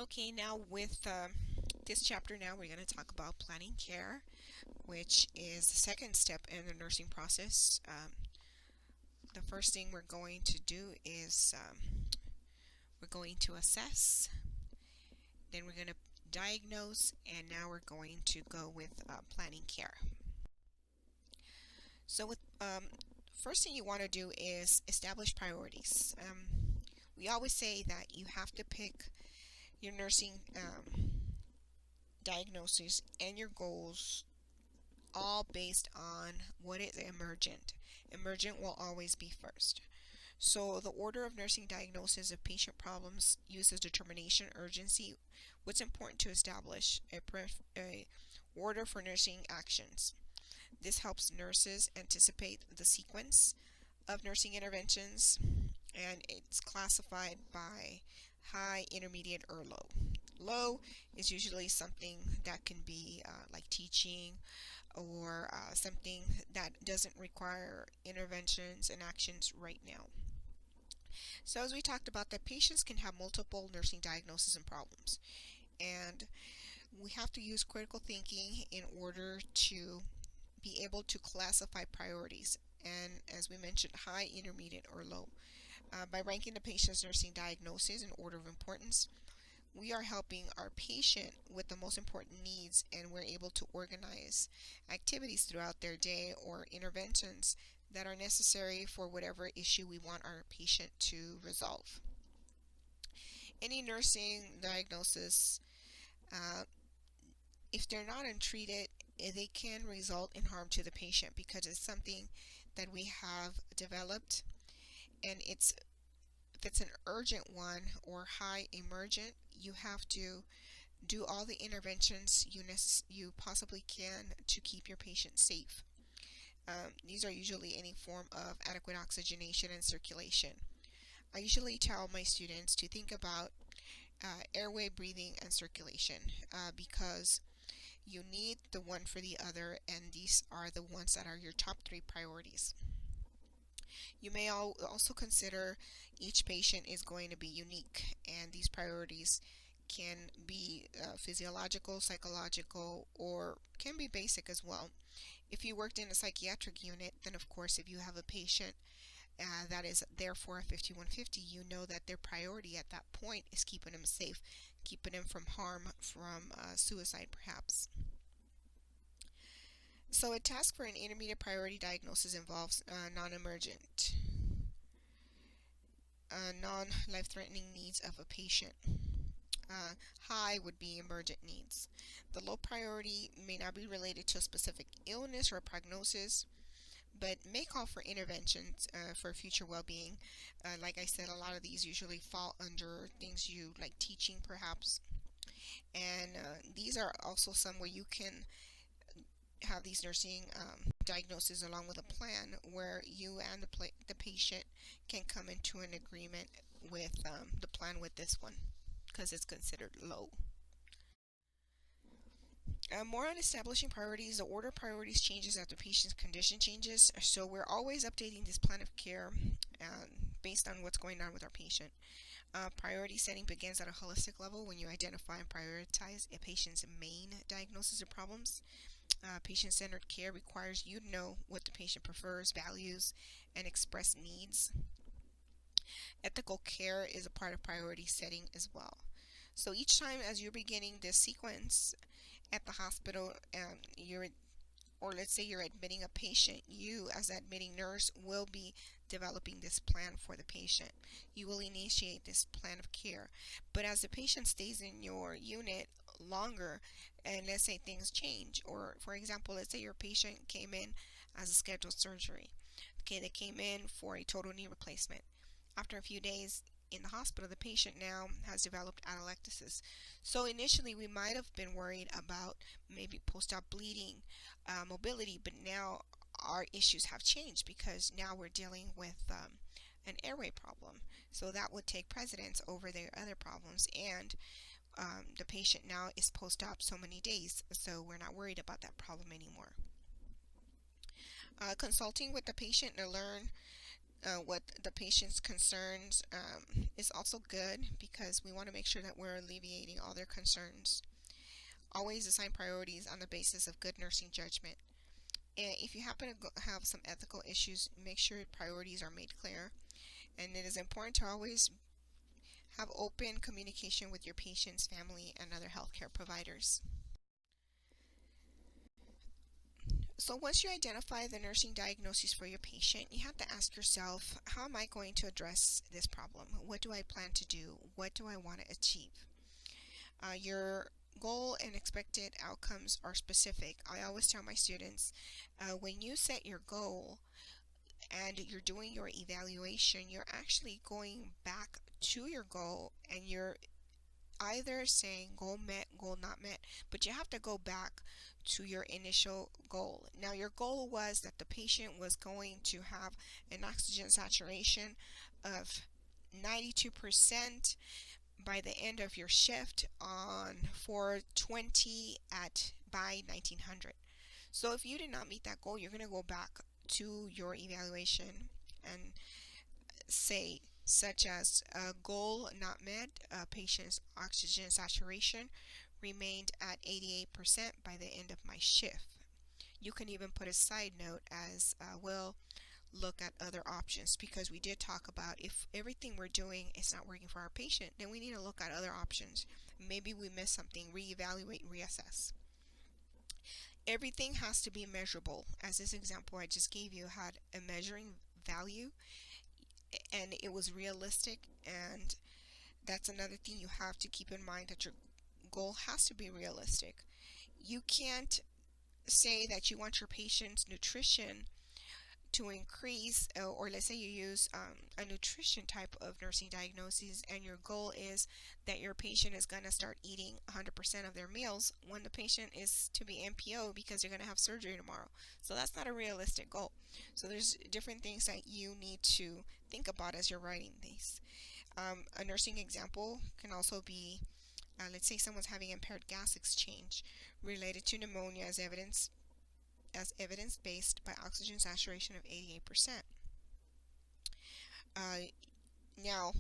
Okay, now with this chapter now we're going to talk about planning care, which is the second step in the nursing process. The first thing we're going to do is we're going to assess, then we're going to diagnose, and now we're going to go with planning care. So with first thing you want to do is establish priorities. We always say that you have to pick your nursing diagnosis and your goals all based on what is emergent. Emergent will always be first. So the order of nursing diagnosis of patient problems uses determination urgency. What's important to establish a order for nursing actions. This helps nurses anticipate the sequence of nursing interventions, and it's classified by high, intermediate, or low. Low is usually something that can be like teaching or something that doesn't require interventions and actions right now. So as we talked about, that patients can have multiple nursing diagnoses and problems, and we have to use critical thinking in order to be able to classify priorities, and as we mentioned, high, intermediate, or low. By ranking the patient's nursing diagnosis in order of importance, we are helping our patient with the most important needs, and we're able to organize activities throughout their day or interventions that are necessary for whatever issue we want our patient to resolve. Any nursing diagnosis, uh, if they're not untreated, they can result in harm to the patient because it's something that we have developed, and if it's an urgent one or high emergent, you have to do all the interventions you possibly can to keep your patient safe. These are usually any form of adequate oxygenation and circulation. I usually tell my students to think about airway, breathing, and circulation because you need the one for the other, and these are the ones that are your top 3 priorities. You may also consider each patient is going to be unique, and these priorities can be physiological, psychological, or can be basic as well. If you worked in a psychiatric unit, then of course if you have a patient that is there for a 5150, you know that their priority at that point is keeping them safe, keeping them from harm, from suicide perhaps. So a task for an intermediate priority diagnosis involves non-emergent, non-life-threatening needs of a patient. High would be emergent needs. The low priority may not be related to a specific illness or prognosis, but may call for interventions for future well-being. Like I said, a lot of these usually fall under things you like teaching perhaps, and these are also some where you can have these nursing diagnoses along with a plan where you and the patient can come into an agreement with the plan with this one because it's considered low. More on establishing priorities. The order of priorities changes as the patient's condition changes, so we're always updating this plan of care based on what's going on with our patient. Priority setting begins at a holistic level when you identify and prioritize a patient's main diagnosis or problems. Patient-centered care requires you to know what the patient prefers, values, and express needs. Ethical care is a part of priority setting as well. So each time as you're beginning this sequence at the hospital, or let's say you're admitting a patient, you as the admitting nurse will be developing this plan for the patient. You will initiate this plan of care. But as the patient stays in your unit longer, and let's say things change, or for example, let's say your patient came in as a scheduled surgery. Okay, they came in for a total knee replacement. After a few days in the hospital, the patient now has developed atelectasis. So initially we might have been worried about maybe post-op bleeding, mobility, but now our issues have changed because now we're dealing with an airway problem. So that would take precedence over their other problems, and the patient now is post-op so many days, so we're not worried about that problem anymore. Consulting with the patient to learn what the patient's concerns is also good, because we want to make sure that we're alleviating all their concerns. Always assign priorities on the basis of good nursing judgment. And if you happen to have some ethical issues, make sure priorities are made clear. And it is important to always have open communication with your patient's family and other healthcare providers. So once you identify the nursing diagnosis for your patient, you have to ask yourself, how am I going to address this problem? What do I plan to do? What do I want to achieve? Your goal and expected outcomes are specific. I always tell my students, when you set your goal and you're doing your evaluation, you're actually going back to your goal, and you're either saying goal met, goal not met, but you have to go back to your initial goal. Now, your goal was that the patient was going to have an oxygen saturation of 92% by the end of your shift on 420 at by 1900. So if you did not meet that goal, you're going to go back to your evaluation and say, such as goal not met, patient's oxygen saturation remained at 88% by the end of my shift. You can even put a side note as we'll look at other options, because we did talk about if everything we're doing is not working for our patient, then we need to look at other options. Maybe we missed something, reevaluate, reassess. Everything has to be measurable. As this example I just gave you had a measuring value, and it was realistic. And that's another thing you have to keep in mind, that your goal has to be realistic. You can't say that you want your patient's nutrition to increase, or let's say you use a nutrition type of nursing diagnosis, and your goal is that your patient is going to start eating 100% of their meals when the patient is to be NPO because they're going to have surgery tomorrow. So that's not a realistic goal. So there's different things that you need to think about as you're writing these. A nursing example can also be, let's say someone's having impaired gas exchange related to pneumonia as evidence-based by oxygen saturation of 88%. Now,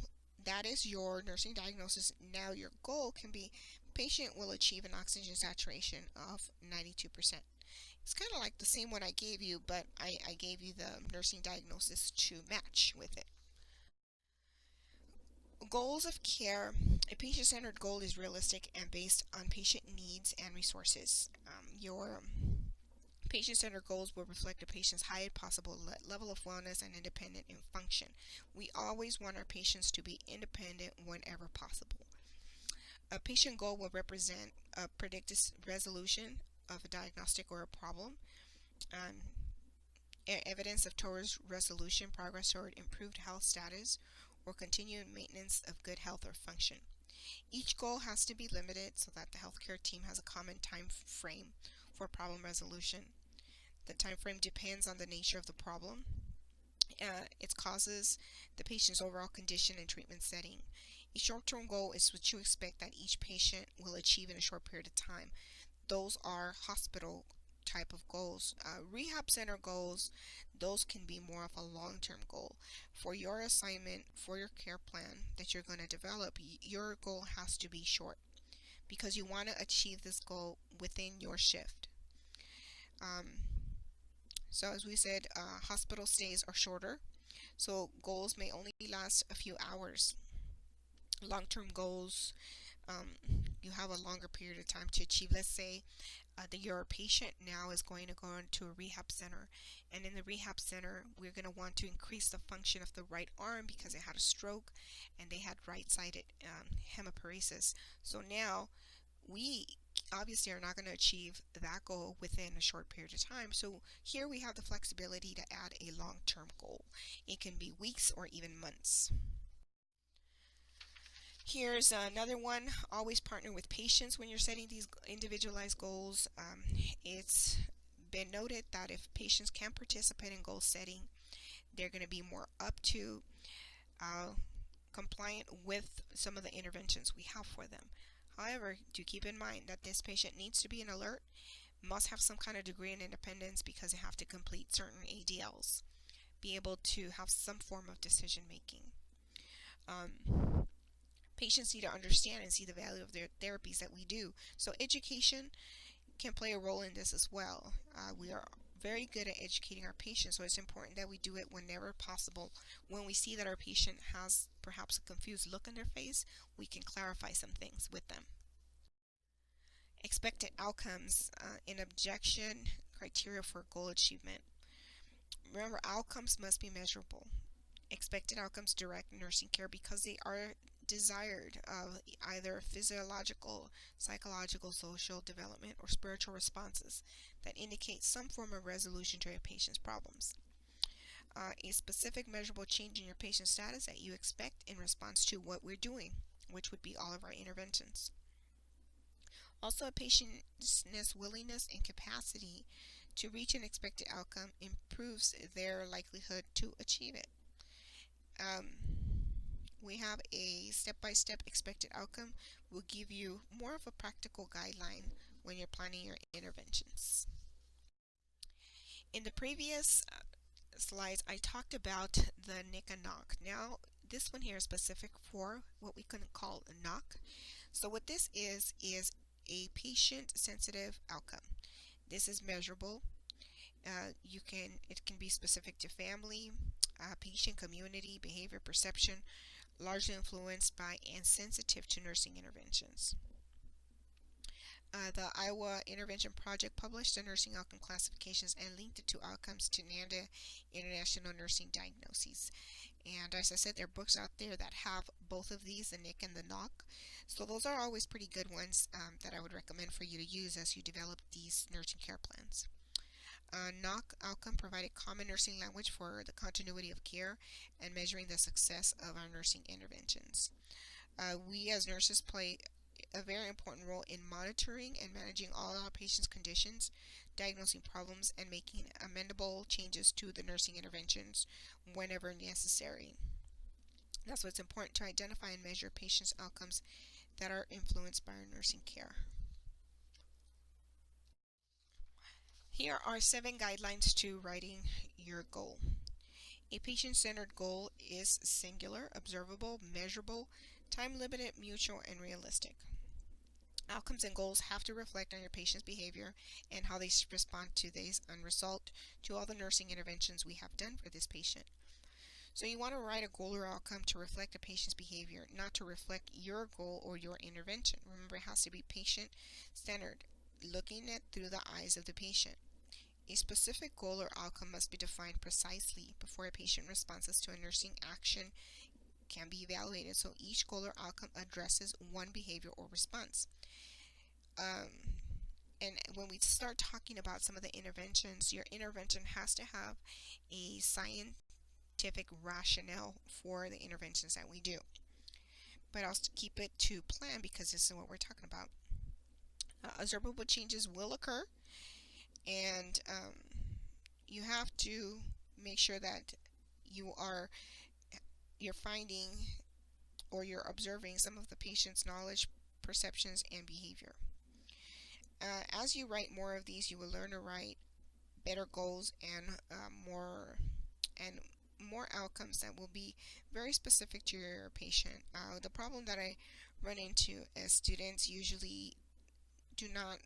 that is your nursing diagnosis. Now, your goal can be patient will achieve an oxygen saturation of 92%. It's kind of like the same one I gave you, but I gave you the nursing diagnosis to match with it. Goals of care. A patient-centered goal is realistic and based on patient needs and resources. Your patient-centered goals will reflect a patient's highest possible level of wellness and independent in function. We always want our patients to be independent whenever possible. A patient goal will represent a predicted resolution of a diagnostic or a problem, evidence of towards resolution, progress toward improved health status, or continued maintenance of good health or function. Each goal has to be limited so that the healthcare team has a common time frame for problem resolution. The time frame depends on the nature of the problem, its causes, the patient's overall condition, and treatment setting. A short-term goal is what you expect that each patient will achieve in a short period of time. Those are hospital type of goals. Rehab center goals, those can be more of a long-term goal. For your assignment, for your care plan that you're going to develop, your goal has to be short, because you want to achieve this goal within your shift. So as we said, hospital stays are shorter, so goals may only last a few hours. Long-term goals, you have a longer period of time to achieve. Let's say that your patient now is going to go into a rehab center, and in the rehab center we're going to want to increase the function of the right arm because it had a stroke and they had right-sided hemiparesis. So now we obviously are not going to achieve that goal within a short period of time. So here we have the flexibility to add a long-term goal. It can be weeks or even months. Here's another one. Always partner with patients when you're setting these individualized goals. It's been noted that if patients can participate in goal setting, they're going to be more up to compliant with some of the interventions we have for them. However, do keep in mind that this patient needs to be an alert, must have some kind of degree in independence because they have to complete certain ADLs. be able to have some form of decision making. Patients need to understand and see the value of their therapies that we do. So education can play a role in this as well. We are very good at educating our patients, so it's important that we do it whenever possible. When we see that our patient has perhaps a confused look on their face, we can clarify some things with them. Expected outcomes in objection criteria for goal achievement. Remember, outcomes must be measurable. Expected outcomes direct nursing care because they are desired of either physiological, psychological, social development, or spiritual responses that indicate some form of resolution to your patient's problems. A specific measurable change in your patient's status that you expect in response to what we're doing, which would be all of our interventions. Also, a patient's willingness and capacity to reach an expected outcome improves their likelihood to achieve it. We have a step-by-step expected outcome. Will give you more of a practical guideline when you're planning your interventions. In the previous slides, I talked about the nick and knock. Now, this one here is specific for what we can call a knock. So what this is a patient-sensitive outcome. This is measurable. It can be specific to family, patient, community, behavior, perception, largely influenced by and sensitive to nursing interventions. The Iowa Intervention Project published the nursing outcome classifications and linked it to outcomes to NANDA International Nursing Diagnoses. And as I said, there are books out there that have both of these, the nick and the knock. So those are always pretty good ones that I would recommend for you to use as you develop these nursing care plans. Knock outcome provided common nursing language for the continuity of care and measuring the success of our nursing interventions. We as nurses play a very important role in monitoring and managing all our patients' conditions, diagnosing problems, and making amendable changes to the nursing interventions whenever necessary. That's why it's important to identify and measure patients' outcomes that are influenced by our nursing care. Here are 7 guidelines to writing your goal. A patient-centered goal is singular, observable, measurable, time-limited, mutual, and realistic. Outcomes and goals have to reflect on your patient's behavior and how they respond to these and result to all the nursing interventions we have done for this patient. So you want to write a goal or outcome to reflect a patient's behavior, not to reflect your goal or your intervention. Remember, it has to be patient-centered, looking at through the eyes of the patient. A specific goal or outcome must be defined precisely before a patient responses to a nursing action can be evaluated, so each goal or outcome addresses one behavior or response. And when we start talking about some of the interventions, your intervention has to have a scientific rationale for the interventions that we do. But I'll keep it to plan because this is what we're talking about. Observable changes will occur, and you have to make sure that you're finding or you're observing some of the patient's knowledge, perceptions, and behavior. As you write more of these, you will learn to write better goals and more outcomes that will be very specific to your patient. The problem that I run into is students usually do not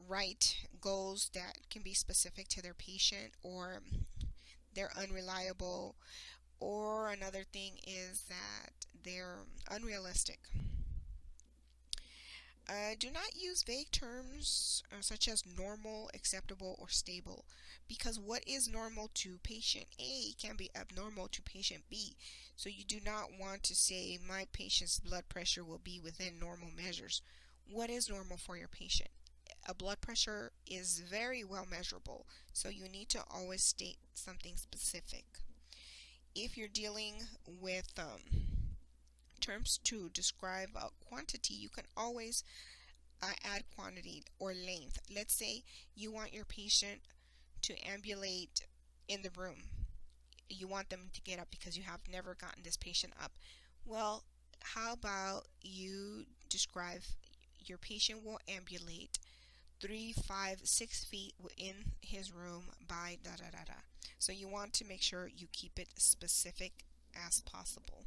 write goals that can be specific to their patient, or they're unreliable, or another thing is that they're unrealistic. Do not use vague terms such as normal, acceptable, or stable, because what is normal to patient A can be abnormal to patient B. So you do not want to say my patient's blood pressure will be within normal measures. What is normal for your patient? A blood pressure is very well measurable, so you need to always state something specific. If you're dealing with terms to describe a quantity, you can always add quantity or length. Let's say you want your patient to ambulate in the room. You want them to get up because you have never gotten this patient up. Well, how about you describe your patient will ambulate 3, 5, 6 feet in his room by da da da da. So you want to make sure you keep it specific as possible.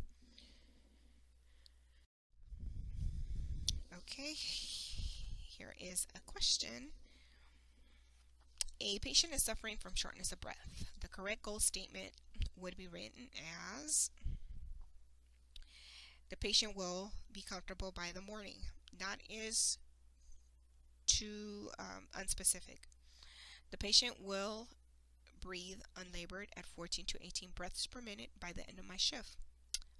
Okay, here is a question. A patient is suffering from shortness of breath. The correct goal statement would be written as: the patient will be comfortable by the morning. That is too unspecific. The patient will breathe unlabored at 14 to 18 breaths per minute by the end of my shift.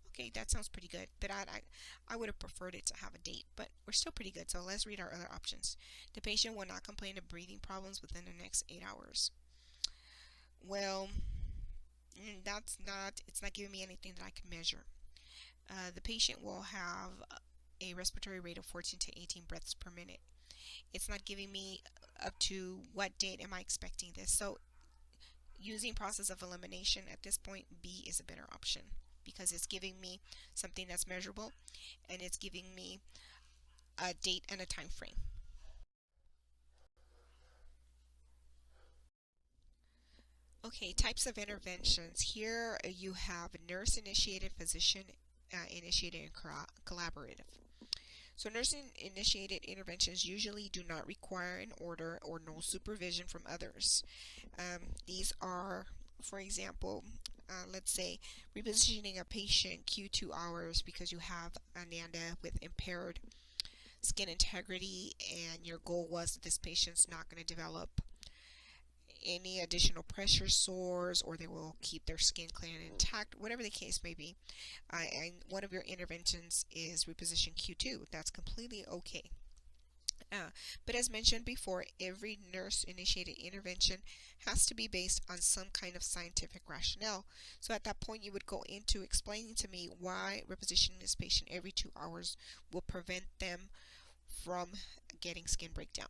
Okay, that sounds pretty good, but I would have preferred it to have a date, but we're still pretty good. So let's read our other options. The patient will not complain of breathing problems within the next 8 hours. Well, it's not giving me anything that I can measure. The patient will have a respiratory rate of 14 to 18 breaths per minute. It's not giving me up to what date am I expecting this. So using process of elimination at this point, B is a better option because it's giving me something that's measurable and it's giving me a date and a time frame. Okay, types of interventions. Here you have nurse-initiated, physician-initiated, and collaborative. So nurse-initiated interventions usually do not require an order or no supervision from others. These are, for example, let's say repositioning a patient Q2 hours because you have Ananda with impaired skin integrity and your goal was that this patient's not going to develop any additional pressure sores or they will keep their skin clean and intact, whatever the case may be. And one of your interventions is reposition Q2. That's completely okay. But as mentioned before, every nurse-initiated intervention has to be based on some kind of scientific rationale. So at that point, you would go into explaining to me why repositioning this patient every 2 hours will prevent them from getting skin breakdown.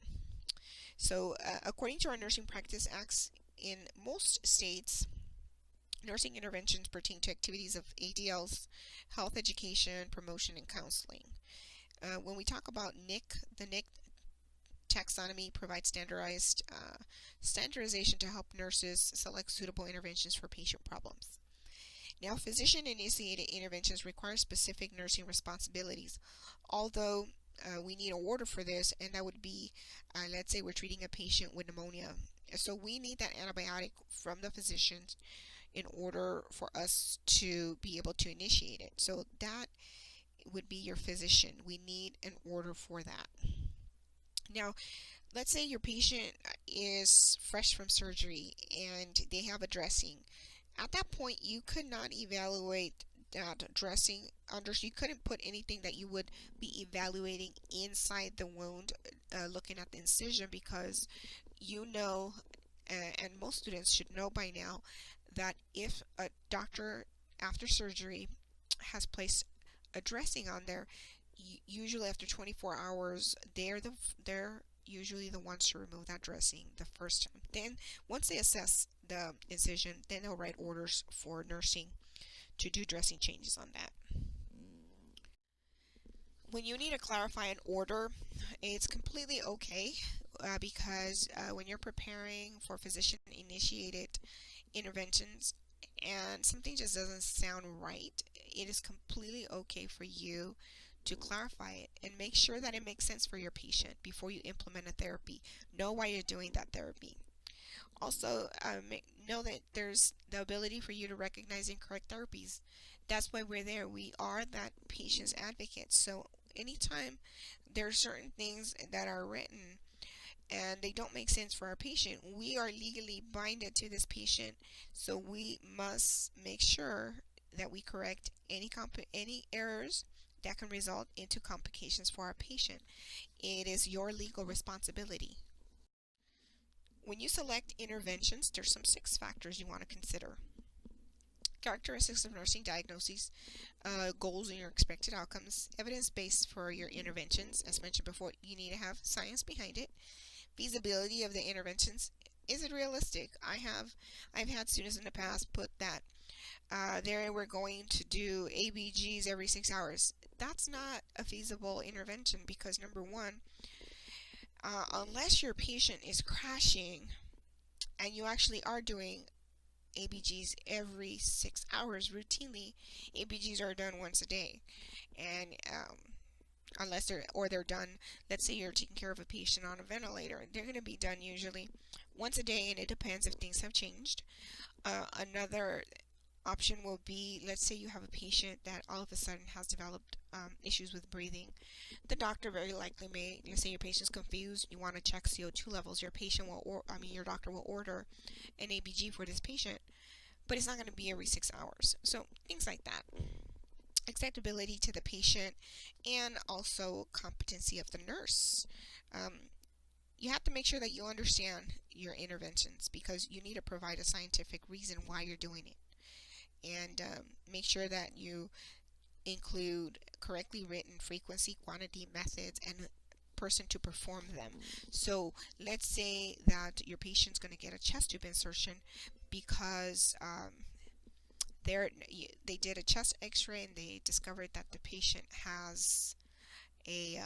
So according to our Nursing Practice Acts, in most states, nursing interventions pertain to activities of ADLs, health education, promotion, and counseling. When we talk about NIC, the NIC taxonomy provides standardization to help nurses select suitable interventions for patient problems. Now, physician-initiated interventions require specific nursing responsibilities, although we need an order for this, and that would be, let's say we're treating a patient with pneumonia. So we need that antibiotic from the physicians in order for us to be able to initiate it. So that would be your physician. We need an order for that. Now, let's say your patient is fresh from surgery and they have a dressing. At that point, you could not evaluate that dressing under. You couldn't put anything that you would be evaluating inside the wound, looking at the incision, because you know, and most students should know by now, that if a doctor after surgery has placed a dressing on there, usually after 24 hours, they're usually the ones to remove that dressing the first time. Then once they assess the incision, then they'll write orders for nursing to do dressing changes on that. When you need to clarify an order, it's completely okay because when you're preparing for physician-initiated interventions and something just doesn't sound right, it is completely okay for you to clarify it and make sure that it makes sense for your patient before you implement a therapy. Know why you're doing that therapy. Also, know that there's the ability for you to recognize incorrect therapies. That's why we're there. We are that patient's advocate. So anytime there are certain things that are written and they don't make sense for our patient, we are legally binded to this patient. So we must make sure that we correct any errors that can result into complications for our patient. It is your legal responsibility. When you select interventions, there's some 6 factors you want to consider. Characteristics of nursing diagnoses, goals and your expected outcomes, evidence-based for your interventions. As mentioned before, you need to have science behind it. Feasibility of the interventions. Is it realistic? I've had students in the past put that we're going to do ABGs every 6 hours. That's not a feasible intervention because number one, Unless your patient is crashing and you actually are doing ABGs every 6 hours routinely, ABGs are done once a day. And unless they're done, let's say you're taking care of a patient on a ventilator, they're going to be done usually once a day, and it depends if things have changed. Another option will be, let's say you have a patient that all of a sudden has developed issues with breathing. The doctor very likely may, let's say your patient's confused, you want to check CO2 levels, your doctor will order an ABG for this patient, but it's not going to be every 6 hours. So things like that. Acceptability to the patient, and also competency of the nurse. You have to make sure that you understand your interventions, because you need to provide a scientific reason why you're doing it. And make sure that you include correctly written frequency, quantity, methods, and person to perform them. So let's say that your patient's going to get a chest tube insertion because they did a chest x-ray and they discovered that the patient has a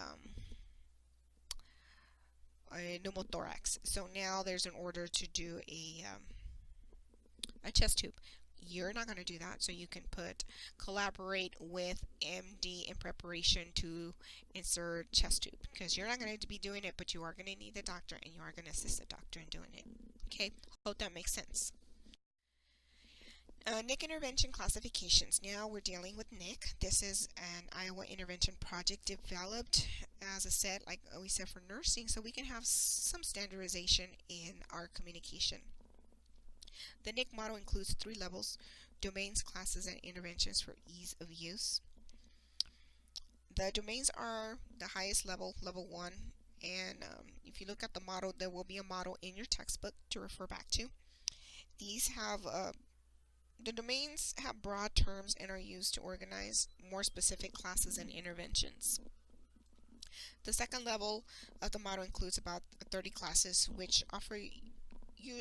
pneumothorax. So now there's an order to do a chest tube. You're not going to do that, so you can collaborate with MD in preparation to insert chest tube, because you're not going to be doing it, but you are going to need the doctor, and you are going to assist the doctor in doing it. Okay, hope that makes sense. NIC intervention classifications. Now we're dealing with NIC. This is an Iowa intervention project developed, as I said, like we said, for nursing, so we can have some standardization in our communication. The NIC model includes 3 levels: domains, classes, and interventions for ease of use. The domains are the highest level, level 1, and if you look at the model, there will be a model in your textbook to refer back to. These have the domains have broad terms and are used to organize more specific classes and interventions. The second level of the model includes about 30 classes, which offer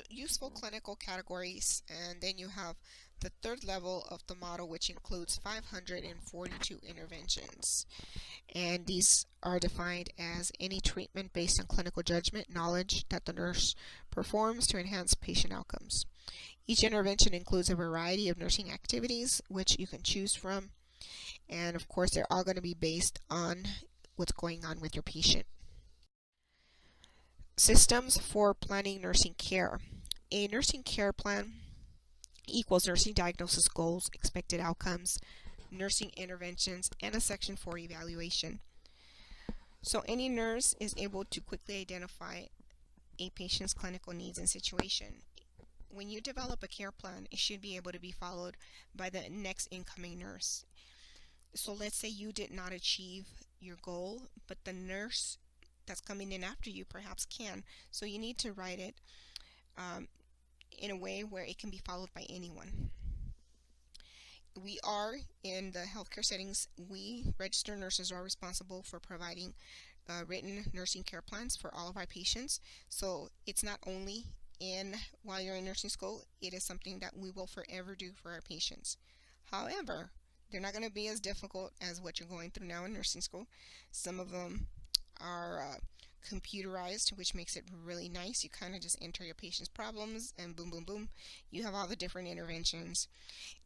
useful clinical categories, and then you have the third level of the model, which includes 542 interventions, and these are defined as any treatment based on clinical judgment knowledge that the nurse performs to enhance patient outcomes. Each intervention includes a variety of nursing activities which you can choose from, and of course they're all going to be based on what's going on with your patient. Systems for planning nursing care. A nursing care plan equals nursing diagnosis goals, expected outcomes, nursing interventions, and a section for evaluation. So any nurse is able to quickly identify a patient's clinical needs and situation. When you develop a care plan, it should be able to be followed by the next incoming nurse. So let's say you did not achieve your goal, but the nurse that's coming in after you perhaps can. So you need to write it in a way where it can be followed by anyone. We are in the healthcare settings, we registered nurses are responsible for providing written nursing care plans for all of our patients. So it's not only while you're in nursing school, it is something that we will forever do for our patients. However, they're not going to be as difficult as what you're going through now in nursing school. Some of them are computerized, which makes it really nice. You kind of just enter your patient's problems and boom, boom, boom. You have all the different interventions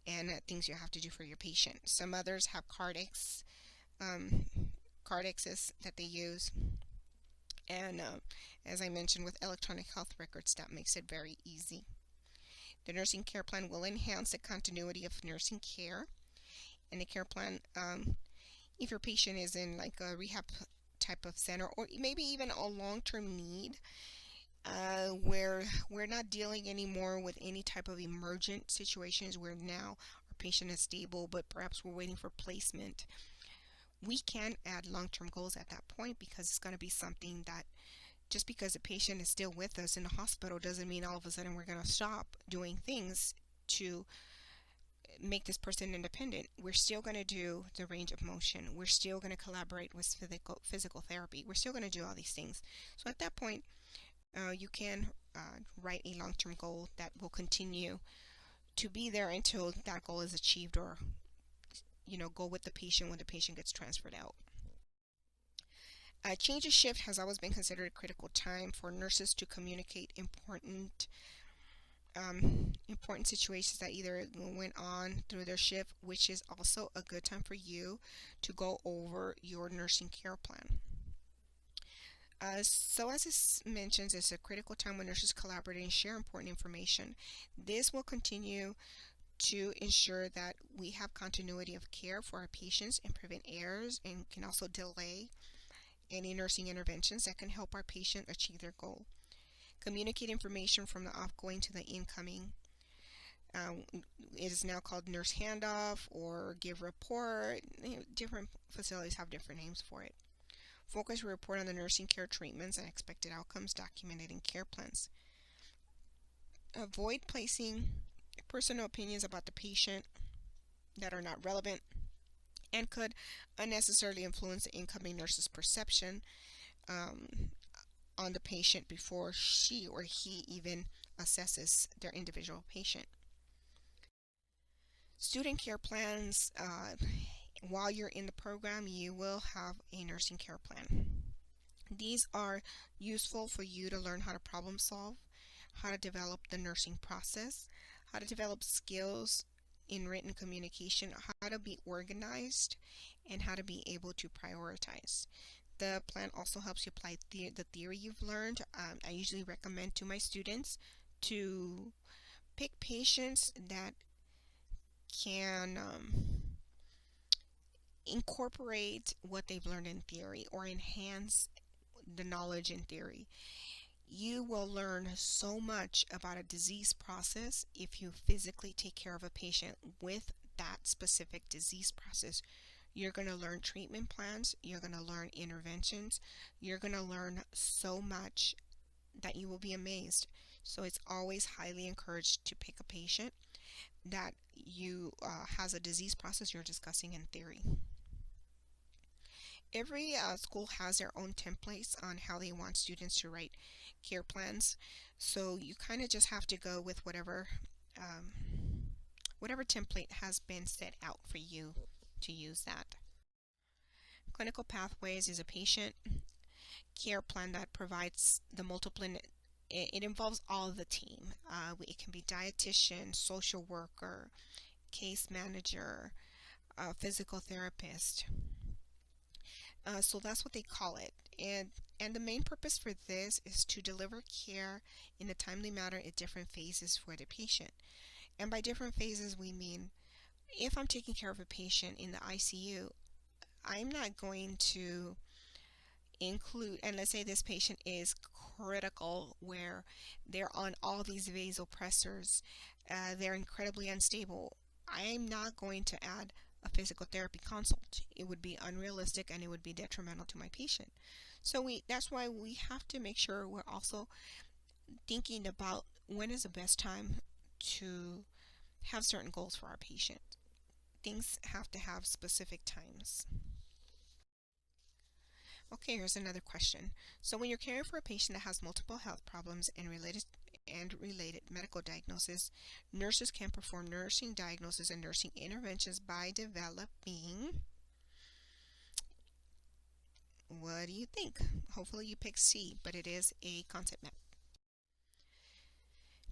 and things you have to do for your patient. Some others have cardexes that they use. And as I mentioned, with electronic health records, that makes it very easy. The nursing care plan will enhance the continuity of nursing care. And the care plan, if your patient is in like a rehab type of center, or maybe even a long-term need, where we're not dealing anymore with any type of emergent situations where now our patient is stable, but perhaps we're waiting for placement, we can add long-term goals at that point, because it's going to be something that, just because the patient is still with us in the hospital doesn't mean all of a sudden we're going to stop doing things to make this person independent. We're still going to do the range of motion. We're still going to collaborate with physical therapy. We're still going to do all these things. So at that point, you can write a long-term goal that will continue to be there until that goal is achieved, or go with the patient when the patient gets transferred out. A change of shift has always been considered a critical time for nurses to communicate important situations that either went on through their shift, which is also a good time for you to go over your nursing care plan. So as it mentions, it's a critical time when nurses collaborate and share important information. This will continue to ensure that we have continuity of care for our patients and prevent errors, and can also delay any nursing interventions that can help our patient achieve their goal. Communicate information from the outgoing to the incoming. It is now called nurse handoff or give report. Different facilities have different names for it. Focus report on the nursing care treatments and expected outcomes documented in care plans. Avoid placing personal opinions about the patient that are not relevant and could unnecessarily influence the incoming nurse's perception um, on the patient before she or he even assesses their individual patient. Student care plans. While you're in the program, you will have a nursing care plan. These are useful for you to learn how to problem solve, how to develop the nursing process, how to develop skills in written communication, how to be organized, and how to be able to prioritize. The plan also helps you apply the theory you've learned. I usually recommend to my students to pick patients that can incorporate what they've learned in theory or enhance the knowledge in theory. You will learn so much about a disease process if you physically take care of a patient with that specific disease process. You're going to learn treatment plans, you're going to learn interventions, you're going to learn so much that you will be amazed. So it's always highly encouraged to pick a patient that you has a disease process you're discussing in theory. Every school has their own templates on how they want students to write care plans, so you kind of just have to go with um, whatever template has been set out for you to use that. Clinical pathways is a patient care plan that provides the multiple. It involves all of the team. It can be dietitian, social worker, case manager, physical therapist. So that's what they call it. And the main purpose for this is to deliver care in a timely manner at different phases for the patient. And by different phases, we mean if I'm taking care of a patient in the ICU, I'm not going to include, and let's say this patient is critical where they're on all these vasopressors, they're incredibly unstable. I'm not going to add a physical therapy consult. It would be unrealistic and it would be detrimental to my patient. So that's why we have to make sure we're also thinking about when is the best time to have certain goals for our patient. Things have to have specific times. Okay, here's another question. So when you're caring for a patient that has multiple health problems and related medical diagnosis, nurses can perform nursing diagnosis and nursing interventions by developing. What do you think? Hopefully you pick C, but it is a concept map.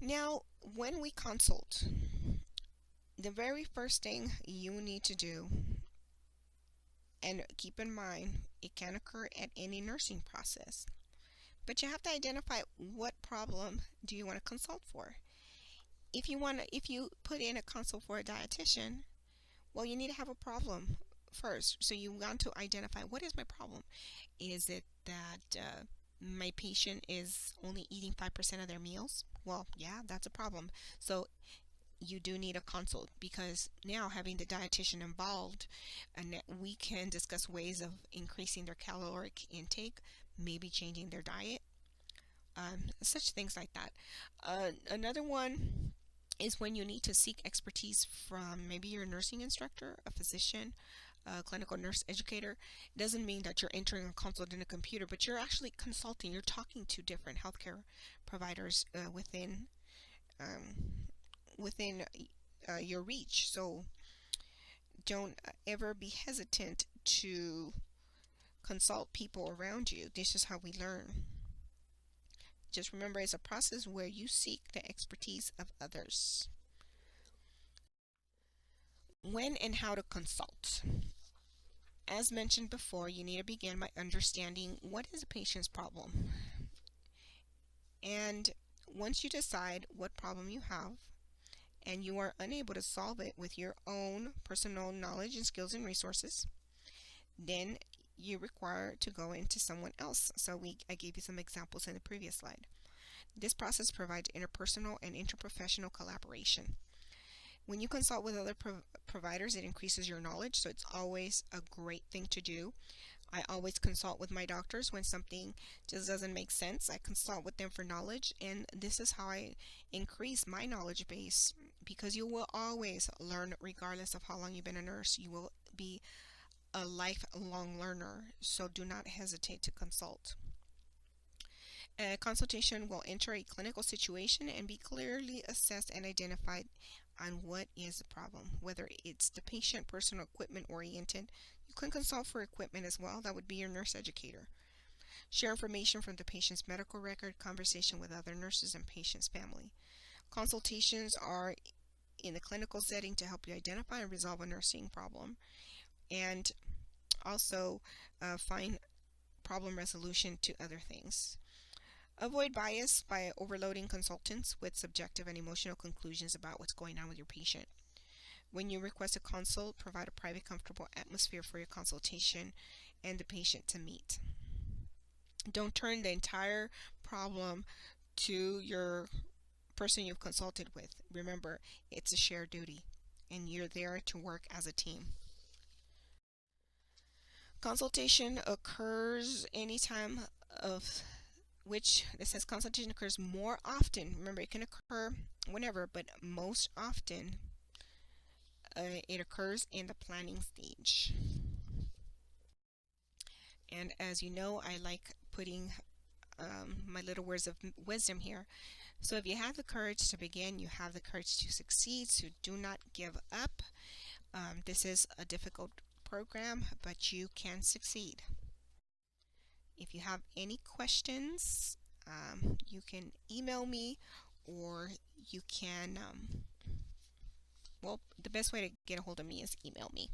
Now, when we consult, the very first thing you need to do, and keep in mind, it can occur at any nursing process, but you have to identify what problem do you want to consult for. If you put in a consult for a dietitian, well, you need to have a problem first. So you want to identify, what is my problem? Is it that my patient is only eating 5% of their meals? Well, yeah, that's a problem. So you do need a consult, because now having the dietitian involved, and we can discuss ways of increasing their caloric intake, maybe changing their diet, such things like that. Another one is when you need to seek expertise from maybe your nursing instructor, a physician, a clinical nurse educator. It doesn't mean that you're entering a consult in a computer, but you're actually consulting. You're talking to different healthcare providers um, within your reach. So don't ever be hesitant to consult people around you. This is how we learn. Just remember, it's a process where you seek the expertise of others. When and how to consult. As mentioned before, you need to begin by understanding what is a patient's problem. And once you decide what problem you have and you are unable to solve it with your own personal knowledge and skills and resources, then you require to go into someone else. So I gave you some examples in the previous slide. This process provides interpersonal and interprofessional collaboration. When you consult with other providers, it increases your knowledge, so it's always a great thing to do. I always consult with my doctors when something just doesn't make sense. I consult with them for knowledge, and this is how I increase my knowledge base, because you will always learn regardless of how long you've been a nurse. You will be a lifelong learner, so do not hesitate to consult. A consultation will enter a clinical situation and be clearly assessed and identified on what is the problem, whether it's the patient, personal equipment oriented. You can consult for equipment as well. That would be your nurse educator. Share information from the patient's medical record, conversation with other nurses and patient's family. Consultations are in the clinical setting to help you identify and resolve a nursing problem, and also find problem resolution to other things. Avoid bias by overloading consultants with subjective and emotional conclusions about what's going on with your patient. When you request a consult, provide a private, comfortable atmosphere for your consultation and the patient to meet. Don't turn the entire problem to your person you've consulted with. Remember, it's a shared duty, and you're there to work as a team. Consultation occurs anytime of which it says consultation occurs more often. Remember, it can occur whenever, but most often it occurs in the planning stage. And as you know, I like putting my little words of wisdom here. So if you have the courage to begin, you have the courage to succeed. So do not give up. This is a difficult program, but you can succeed. If you have any questions, you can email me, or you can, well, the best way to get a hold of me is email me.